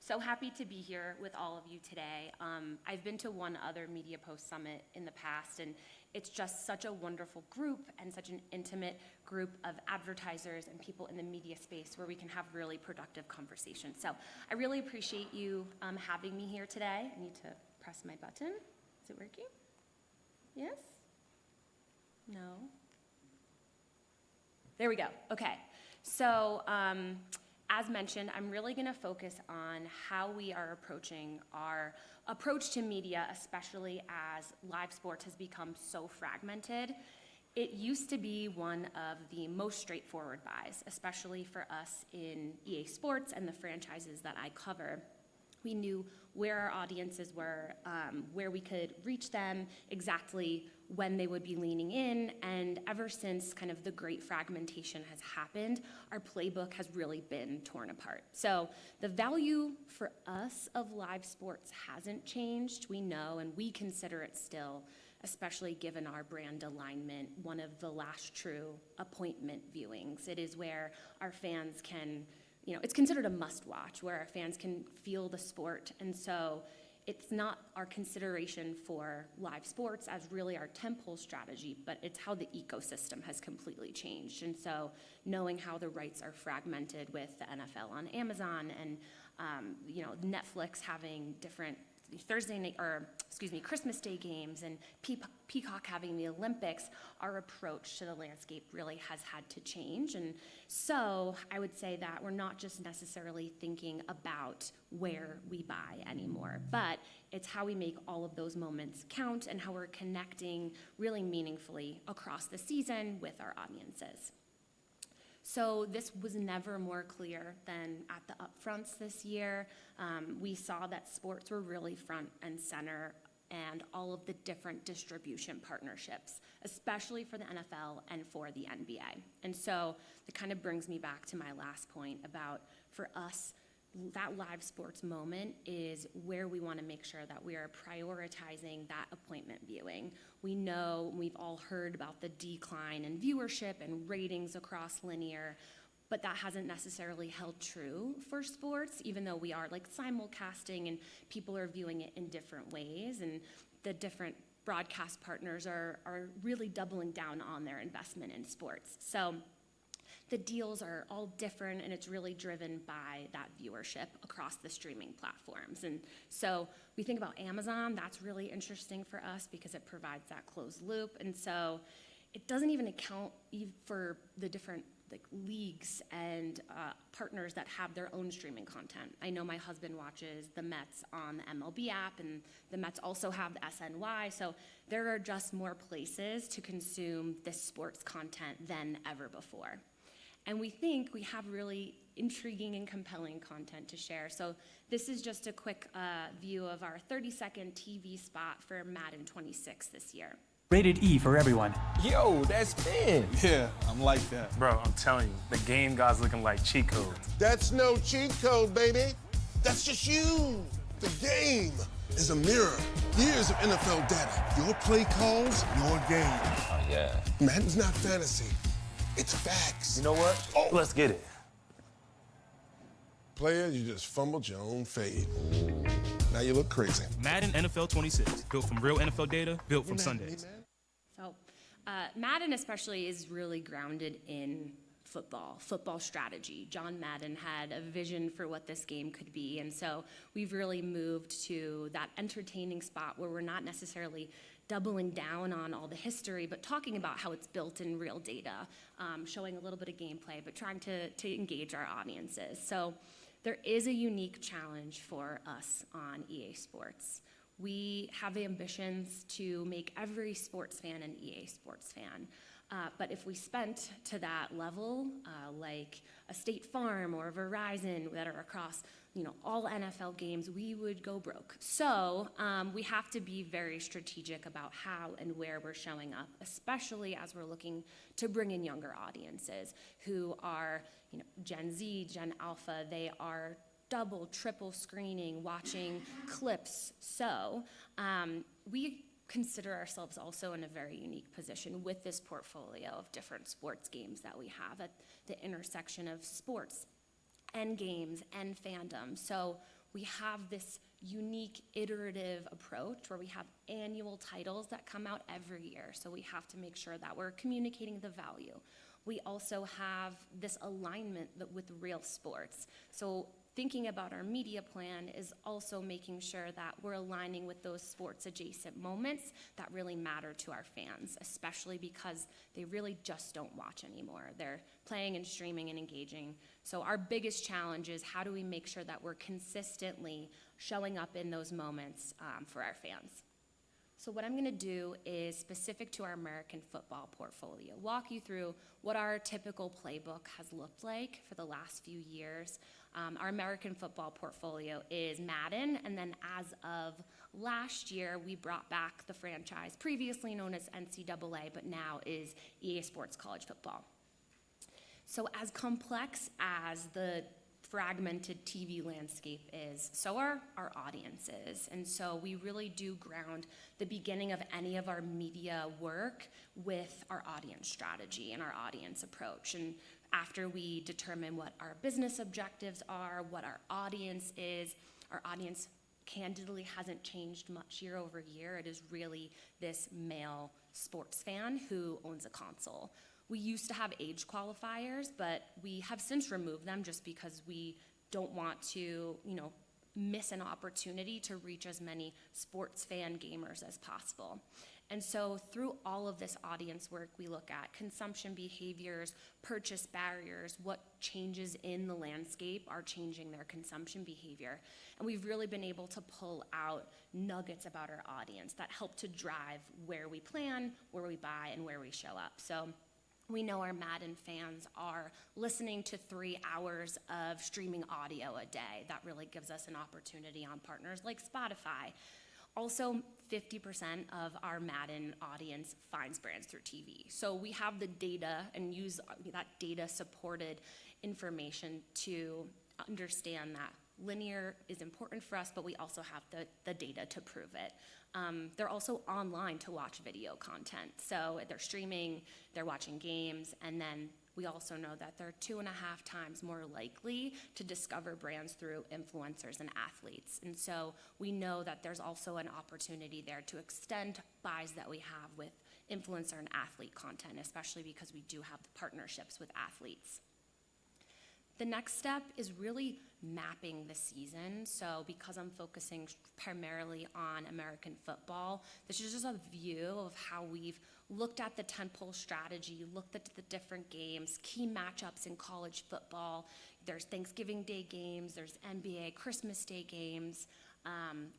So happy to be here with all of you today. I've been to one other Media Post Summit in the past, and it's just such a wonderful group and such an intimate group of advertisers and people in the media space where we can have really productive conversations. So I really appreciate you having me here today. I need to press my button. Is it working? Yes? No? There we go. Okay. So as mentioned, I'm really going to focus on how we are approaching our approach to media, especially as live sports has become so fragmented. It used to be one of the most straightforward buys, especially for us in EA Sports and the franchises that I cover. We knew where our audiences were, where we could reach them, exactly when they would be leaning in, and ever since kind of the great fragmentation has happened, our playbook has really been torn apart. So the value for us of live sports hasn't changed, we know, and we consider it still, especially given our brand alignment, one of the last true appointment viewings. It is where our fans can, it's considered a must-watch, where our fans can feel the sport, and so it's not our consideration for live sports as really our tentpole strategy, but it's how the ecosystem has completely changed. And so knowing how the rights are fragmented with the NFL on Amazon and Netflix having different Christmas Day games and Peacock having the Olympics, our approach to the landscape really has had to change. And so I would say that we're not just necessarily thinking about where we buy anymore, but it's how we make all of those moments count and how we're connecting really meaningfully across the season with our audiences. So this was never more clear than at the upfronts this year. We saw that sports were really front and center and all of the different distribution partnerships, especially for the NFL and for the NBA. And so it kind of brings me back to my last point about, for us, that live sports moment is where we want to make sure that we are prioritizing that appointment viewing. We know, we've all heard about the decline in viewership and ratings across linear, but that hasn't necessarily held true for sports, even though we are simulcasting and people are viewing it in different ways, and the different broadcast partners are really doubling down on their investment in sports. So the deals are all different, and it's really driven by that viewership across the streaming platforms. And so we think about Amazon, that's really interesting for us because it provides that closed loop. And so it doesn't even account for the different leagues and partners that have their own streaming content. I know my husband watches the Mets on the MLB app, and the Mets also have the SNY, so there are just more places to consume this sports content than ever before. And we think we have really intriguing and compelling content to share. So this is just a quick view of our 30-second TV spot for Madden 26 this year. Rated E for everyone. Yo, that's Ben. Yeah, I'm like that. Bro, I'm telling you, the game god's looking like cheat codes. That's no cheat code, baby. That's just you. The game is a mirror. Years of NFL data. Your play calls, your game. Oh, yeah. Madden's not fantasy. It's facts. You know what? Oh. Let's get it. Player, you just fumbled your own fade. Now you look crazy. Madden NFL 26, built from real NFL data, built from Sundays. So Madden especially is really grounded in football strategy. John Madden had a vision for what this game could be, and so we've really moved to that entertaining spot where we're not necessarily doubling down on all the history, but talking about how it's built in real data, showing a little bit of gameplay, but trying to engage our audiences. So there is a unique challenge for us on EA Sports. We have ambitions to make every sports fan an EA Sports fan. But if we spent to that level, like a State Farm or Verizon that are across all NFL games, we would go broke. So we have to be very strategic about how and where we're showing up, especially as we're looking to bring in younger audiences who are Gen Z, Gen Alpha. They are double, triple screening, watching clips. So we consider ourselves also in a very unique position with this portfolio of different sports games that we have at the intersection of sports and games and fandom. So we have this unique iterative approach where we have annual titles that come out every year. So we have to make sure that we're communicating the value. We also have this alignment with real sports. So thinking about our media plan is also making sure that we're aligning with those sports adjacent moments that really matter to our fans, especially because they really just don't watch anymore. They're playing and streaming and engaging. So our biggest challenge is how do we make sure that we're consistently showing up in those moments for our fans. So what I'm gonna do is specific to our American football portfolio, walk you through what our typical playbook has looked like for the last few years. Our American football portfolio is Madden, and then as of last year, we brought back the franchise previously known as NCAA, but now is EA Sports College Football. So as complex as the fragmented TV landscape is, so are our audiences. And so we really do ground the beginning of any of our media work with our audience strategy and our audience approach. And after we determine what our business objectives are, what our audience is, our audience candidly hasn't changed much year over year. It is really this male sports fan who owns a console. We used to have age qualifiers, but we have since removed them just because we don't want to, miss an opportunity to reach as many sports fan gamers as possible. And so through all of this audience work, we look at consumption behaviors, purchase barriers, what changes in the landscape are changing their consumption behavior. And we've really been able to pull out nuggets about our audience that help to drive where we plan, where we buy, and where we show up. So we know our Madden fans are listening to 3 hours of streaming audio a day. That really gives us an opportunity on partners like Spotify. Also, 50% of our Madden audience finds brands through TV. So we have the data and use that data-supported information to understand that linear is important for us, but we also have the data to prove it. They're also online to watch video content. So they're streaming, they're watching games, and then we also know that they're 2.5 times more likely to discover brands through influencers and athletes. And so we know that there's also an opportunity there to extend buys that we have with influencer and athlete content, especially because we do have the partnerships with athletes. The next step is really mapping the season. So because I'm focusing primarily on American football, this is just a view of how we've looked at the tentpole strategy, looked at the different games, key matchups in college football. There's Thanksgiving Day games, there's NBA Christmas Day games,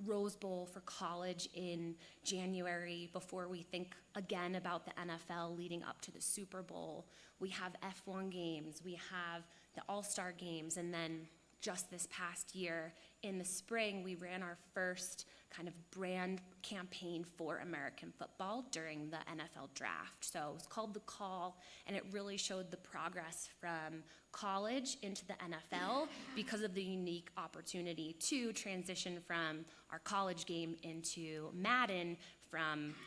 Rose Bowl for college in January before we think again about the NFL leading up to the Super Bowl. We have F1 games, we have the All-Star games, and then just this past year in the spring, we ran our first kind of brand campaign for American football during the NFL draft. So it was called The Call, and it really showed the progress from college into the NFL because of the unique opportunity to transition from our college game into Madden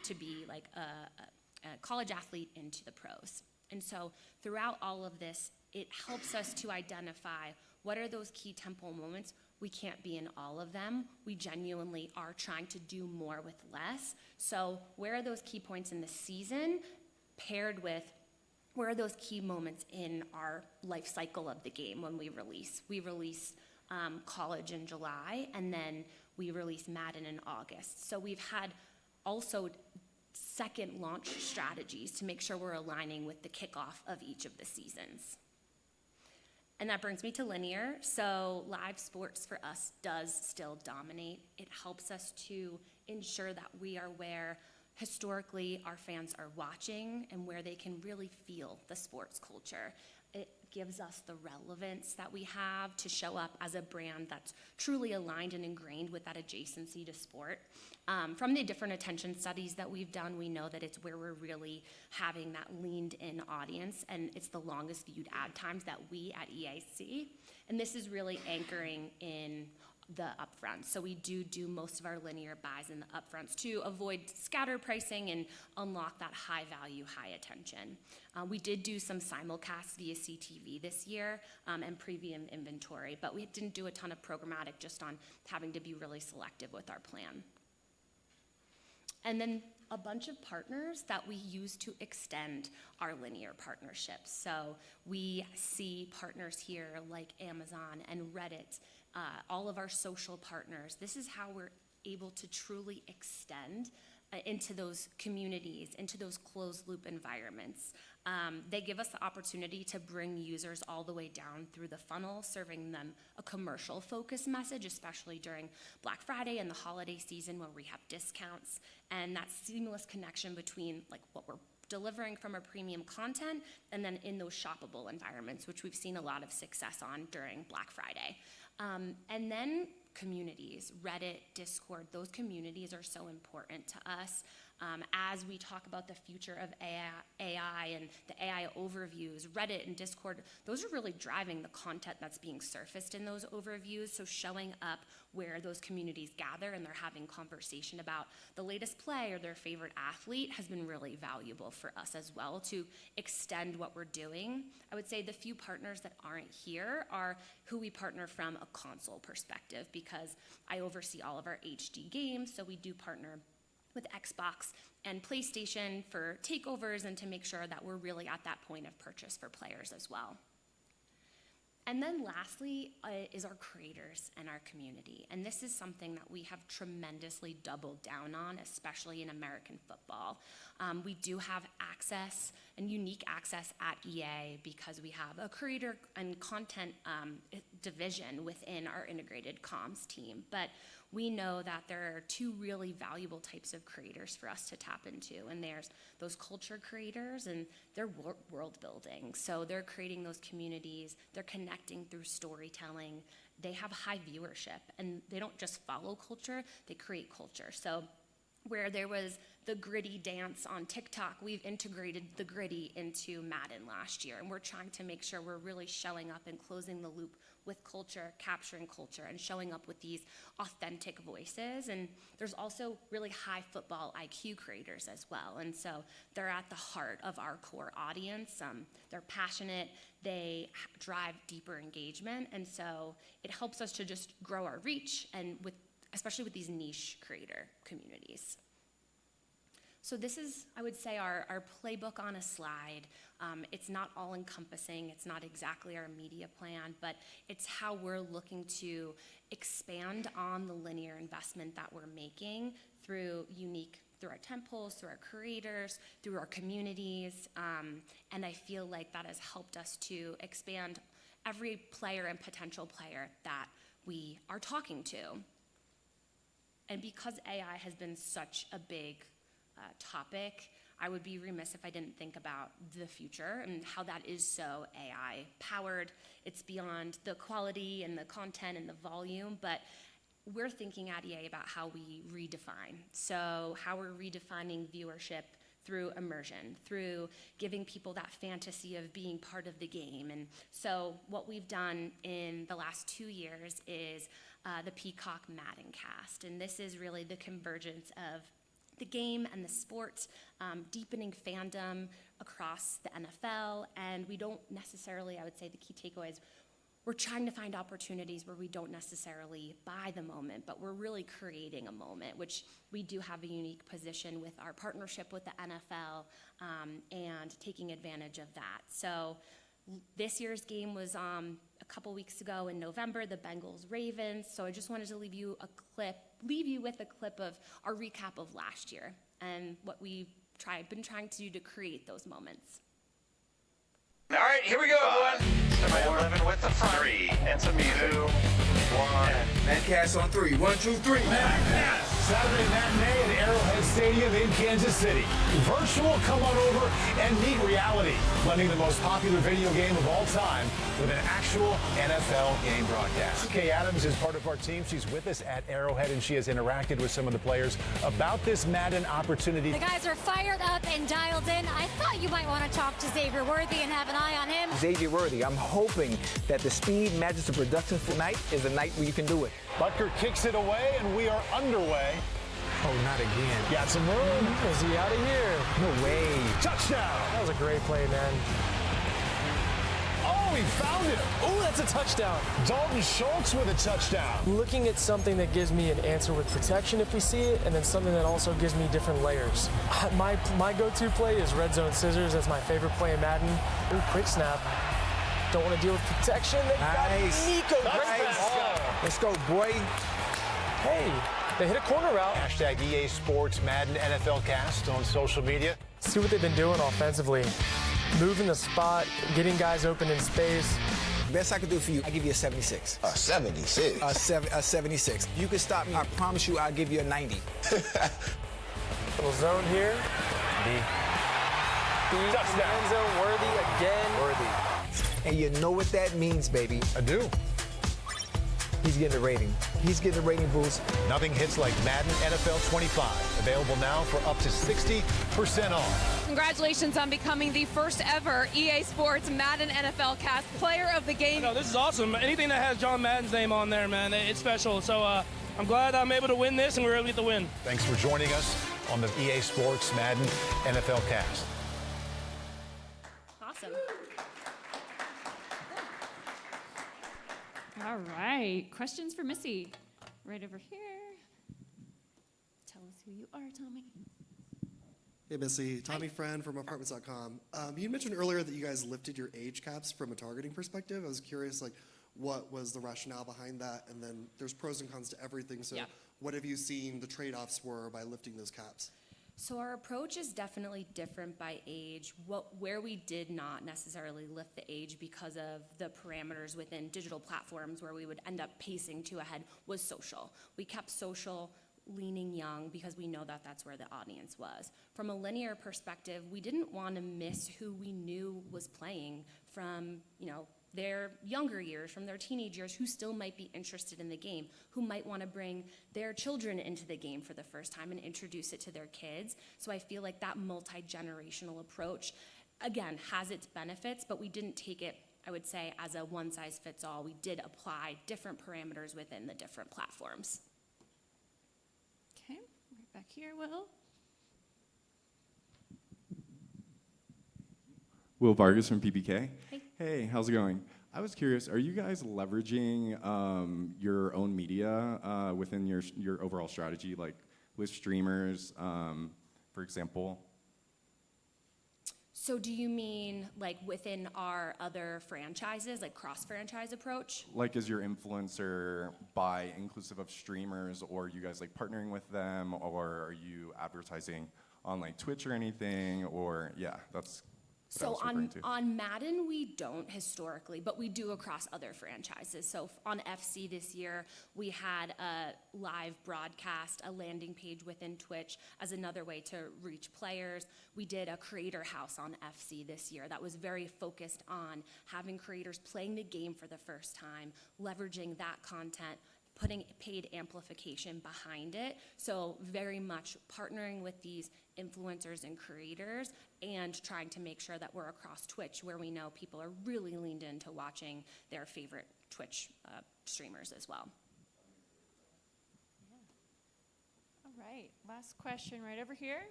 to be like a college athlete into the pros. And so throughout all of this, it helps us to identify what are those key tentpole moments. We can't be in all of them. We genuinely are trying to do more with less. So where are those key points in the season paired with where are those key moments in our life cycle of the game when we release? We release college in July, and then we release Madden in August. So we've had also second launch strategies to make sure we're aligning with the kickoff of each of the seasons. And that brings me to linear. So live sports for us does still dominate. It helps us to ensure that we are where historically our fans are watching and where they can really feel the sports culture. It gives us the relevance that we have to show up as a brand that's truly aligned and ingrained with that adjacency to sport. From the different attention studies that we've done, we know that it's where we're really having that leaned in audience, and it's the longest viewed ad times that we at EA see. And this is really anchoring in the upfront. So we do most of our linear buys in the upfronts to avoid scatter pricing and unlock that high value, high attention. We did do some simulcasts via CTV this year and premium inventory, but we didn't do a ton of programmatic, just on having to be really selective with our plan. And then a bunch of partners that we use to extend our linear partnerships. So we see partners here like Amazon and Reddit, all of our social partners. This is how we're able to truly extend into those communities, into those closed loop environments. They give us the opportunity to bring users all the way down through the funnel, serving them a commercial focused message, especially during Black Friday and the holiday season where we have discounts, and that seamless connection between like what we're delivering from our premium content and then in those shoppable environments, which we've seen a lot of success on during Black Friday. And then communities, Reddit, Discord, those communities are so important to us. As we talk about the future of AI and the AI overviews, Reddit and Discord, those are really driving the content that's being surfaced in those overviews. So showing up where those communities gather and they're having conversation about the latest play or their favorite athlete has been really valuable for us as well to extend what we're doing. I would say the few partners that aren't here are who we partner from a console perspective, because I oversee all of our HD games, so we do partner with Xbox and PlayStation for takeovers and to make sure that we're really at that point of purchase for players as well. And then lastly is our creators and our community. And this is something that we have tremendously doubled down on, especially in American football. We do have access and unique access at EA because we have a creator and content division within our integrated comms team. But we know that there are two really valuable types of creators for us to tap into, and there's those culture creators and they're world building. So they're creating those communities, they're connecting through storytelling, they have high viewership, and they don't just follow culture, they create culture. So where there was the gritty dance on TikTok, we've integrated the gritty into Madden last year, and we're trying to make sure we're really showing up and closing the loop with culture, capturing culture, and showing up with these authentic voices. And there's also really high football IQ creators as well, and so they're at the heart of our core audience. They're passionate, they drive deeper engagement, and so it helps us to just grow our reach, and especially with these niche creator communities. So this is, I would say, our playbook on a slide. It's not all encompassing, it's not exactly our media plan, but it's how we're looking to expand on the linear investment that we're making through our tentpoles, through our creators, through our communities, and I feel like that has helped us to expand every player and potential player that we are talking to. And because AI has been such a big topic, I would be remiss if I didn't think about the future and how that is so AI powered. It's beyond the quality and the content and the volume, but we're thinking at EA about how we redefine. So how we're redefining viewership through immersion, through giving people that fantasy of being part of the game. And so what we've done in the last 2 years is the Peacock Madden cast. And this is really the convergence of the game and the sport, deepening fandom across the NFL. And we don't necessarily, I would say the key takeaway is we're trying to find opportunities where we don't necessarily buy the moment, but we're really creating a moment, which we do have a unique position with our partnership with the NFL and taking advantage of that. So this year's game was a couple weeks ago in November, the Bengals-Ravens. So I just wanted to leave you with a clip of our recap of last year and what we've been trying to do to create those moments. All right, here we go, everyone. 11 with the front. 3 and some music. 2, 1. Madcast on 3. 1, 2, 3. Madcast. Saturday matinee at Arrowhead Stadium in Kansas City. Virtual, come on over and meet reality. Blending the most popular video game of all time with an actual NFL game broadcast. Kay Adams is part of our team. She's with us at Arrowhead, and she has interacted with some of the players about this Madden opportunity. The guys are fired up and dialed in. I thought you might want to talk to Xavier Worthy and have an eye on him. Xavier Worthy, I'm hoping that the speed matches the production tonight is a night where you can do it. Butker kicks it away, and we are underway. Oh, not again. Got some room. Is he out of here? No way. Touchdown. That was a great play, man. Oh, he found it. Oh, that's a touchdown. Dalton Schultz with a touchdown. Looking at something that gives me an answer with protection if we see it, and then something that also gives me different layers. My go-to play is red zone scissors. That's my favorite play in Madden. Ooh, quick snap. Don't want to deal with protection. They got Nico. Great pass. Let's go, boy. Hey, they hit a corner route. Hashtag EA Sports Madden NFL Cast on social media. See what they've been doing offensively. Moving the spot, getting guys open in space. Best I could do for you, I give you a 76. A 76. A 76. If you can stop me, I promise you I'll give you a 90. Little zone here. B. Touchdown. End zone, Worthy again. Worthy. And you know what that means, baby. I do. He's getting a rating. He's getting a rating boost. Nothing hits like Madden NFL 25. Available now for up to 60% off. Congratulations on becoming the first ever EA Sports Madden NFL Cast Player of the Game. No, this is awesome. Anything that has John Madden's name on there, man, it's special. So I'm glad I'm able to win this, and we were able to get the win. Thanks for joining us on the EA Sports Madden NFL Cast. Awesome. All right, questions for Missy. Right over here. Tell us who you are, Tommy. Hey, Missy. Tommy Friend from Apartments.com. You mentioned earlier that you guys lifted your age caps from a targeting perspective. I was curious, like, what was the rationale behind that? And then there's pros and cons to everything. So what have you seen the trade-offs were by lifting those caps? So our approach is definitely different by age. Where we did not necessarily lift the age because of the parameters within digital platforms where we would end up pacing to ahead was social. We kept social leaning young because we know that that's where the audience was. From a linear perspective, we didn't want to miss who we knew was playing from, their younger years, from their teenage years, who still might be interested in the game, who might want to bring their children into the game for the first time and introduce it to their kids. So I feel like that multi-generational approach, again, has its benefits, but we didn't take it, I would say, as a one-size-fits-all. We did apply different parameters within the different platforms. Okay, right back here, Will. Will Vargas from PPK. Hey, how's it going? I was curious, are you guys leveraging your own media within your overall strategy, like with streamers, for example? So do you mean like within our other franchises, like cross-franchise approach? Like is your influencer by inclusive of streamers, or are you guys like partnering with them, or are you advertising on like Twitch or anything, or that's... So on Madden, we don't historically, but we do across other franchises. So on FC this year, we had a live broadcast, a landing page within Twitch as another way to reach players. We did a creator house on FC this year that was very focused on having creators playing the game for the first time, leveraging that content, putting paid amplification behind it. So very much partnering with these influencers and creators and trying to make sure that we're across Twitch, where we know people are really leaned into watching their favorite Twitch streamers as well. All right, last question right over here.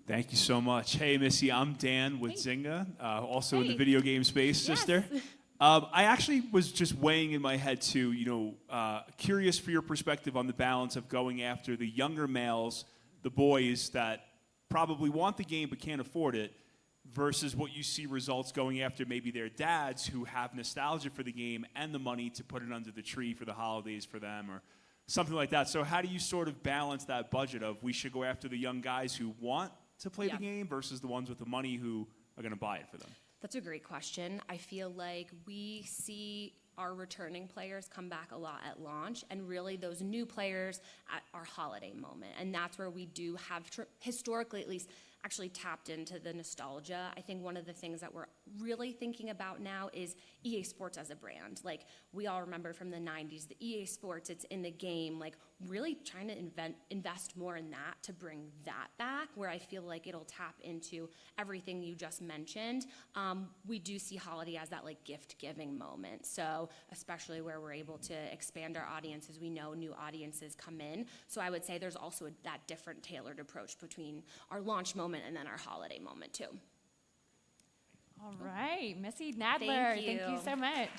Thank you so much. Hey, Missy, I'm Dan with Zynga, also in the video game space, sister. I actually was just weighing in my head too, curious for your perspective on the balance of going after the younger males, the boys that probably want the game but can't afford it, versus what you see results going after maybe their dads who have nostalgia for the game and the money to put it under the tree for the holidays for them or something like that. So how do you sort of balance that budget of we should go after the young guys who want to play the game versus the ones with the money who are going to buy it for them? That's a great question. I feel like we see our returning players come back a lot at launch, and really those new players at our holiday moment. And that's where we do have, historically at least, actually tapped into the nostalgia. I think one of the things that we're really thinking about now is EA Sports as a brand. Like, we all remember from the 90s, the EA Sports, it's in the game, like really trying to invest more in that to bring that back, where I feel like it'll tap into everything you just mentioned. We do see holiday as that like gift-giving moment. So especially where we're able to expand our audiences, we know new audiences come in. So I would say there's also that different tailored approach between our launch moment and then our holiday moment too. All right, Missy Nadler, thank you so much.